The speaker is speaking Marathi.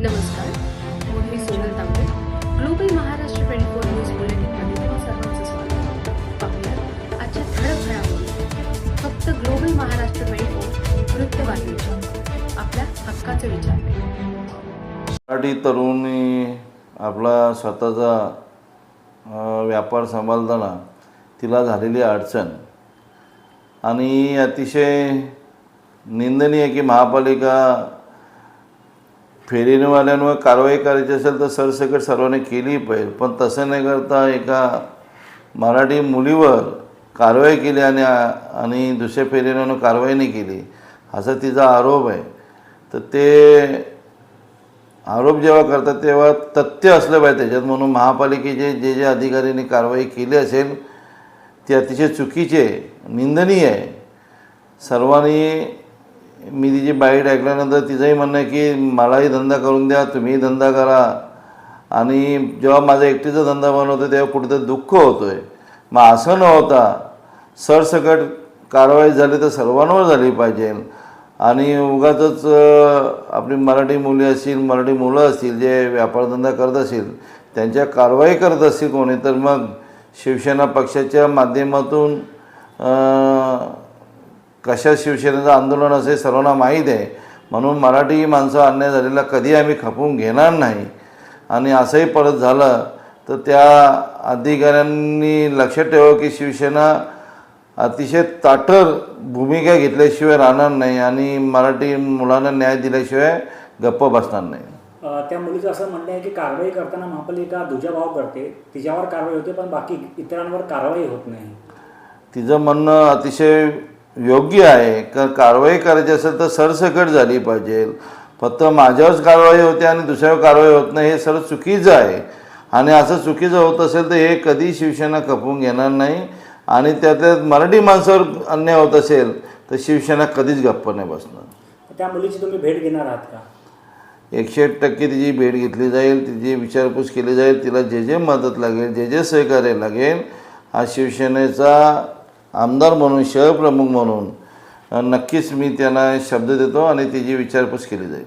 नमस्कार, मी सोनल तांबे. ग्लोबल महाराष्ट्र 24 न्यूज बुलेटिनमध्ये तुम्हा सर्वांचं स्वागत. पाहूया आजच्या ठळक घडामोडी. फक्त ग्लोबल महाराष्ट्र 24 वृत्तवाहिनीच्या आपल्या हक्काचे विचार. मराठी तरुणी आपला स्वतःचा व्यापार सांभाळताना तिला झालेली अडचण आणि अतिशय निंदनीय की महापालिका फेरीवाल्यांवर कारवाई करायची असेल तर सरसकट सर्वांनी केली पाहिजे, पण तसं न करता एका मराठी मुलीवर कारवाई केली आणि दुसऱ्या फेरीवाल्यांवर कारवाई नाही केली असा तिचा आरोप आहे. तर ते आरोप जेव्हा करतात तेव्हा तथ्य असलं पाहिजे त्याच्यात, म्हणून महापालिकेचे जे अधिकाऱ्यांनी कारवाई केली असेल ते अतिशय चुकीचे निंदनीय आहे. सर्वांनी मी तिची बाईट ऐकल्यानंतर तिचंही म्हणणं आहे की मलाही धंदा करून द्या, तुम्हीही धंदा करा, आणि जेव्हा माझा एकटीचा धंदा बनवतो तेव्हा कुठेतरी दुःख होतो आहे. मग असं न होता सरसकट कारवाई झाली तर सर्वांवर झाली पाहिजे आणि उगाचच आपली मराठी मुली असतील, मराठी मुलं असतील जे व्यापारधंदा करत असतील त्यांच्या कारवाई करत असतील कोणी, तर मग शिवसेना पक्षाच्या माध्यमातून कशा शिवसेनेचं आंदोलन असे सर्वांना माहीत आहे. म्हणून मराठी माणसं अन्याय झालेला कधी आम्ही खपवून घेणार नाही. आणि असंही परत झालं तर त्या अधिकाऱ्यांनी लक्षात ठेवावं की शिवसेना अतिशय ताठर भूमिका घेतल्याशिवाय राहणार नाही आणि मराठी मुलांना न्याय दिल्याशिवाय गप्प बसणार नाही. त्या मुलीचं असं म्हणणं आहे की कारवाई करताना महापालिका दुजाभाव करते, तिच्यावर कारवाई होते पण बाकी इतरांवर कारवाई होत नाही. तिचं म्हणणं अतिशय योग्य आहे. कारवाई करायची असेल तर सरसकट झाली पाहिजे. फक्त माझ्यावरच कारवाई होते आणि दुसऱ्यावर कारवाई होत नाही हे सर्व चुकीचं आहे. आणि असं चुकीचं होत असेल तर हे कधी शिवसेना खपवून घेणार नाही. आणि त्यात मराठी माणसावर अन्याय होत असेल तर शिवसेना कधीच गप्प नाही बसणार. त्या मुलीची तुम्ही भेट घेणार आहात का? 101% तिची भेट घेतली जाईल, तिची विचारपूस केली जाईल, तिला जे जे मदत लागेल, जे जे सहकार्य लागेल, हा शिवसेनेचा आमदार म्हणून, शहर प्रमुख म्हणून नक्कीच मी त्यांना शब्द देतो आणि तिची विचारपूस केली जाईल.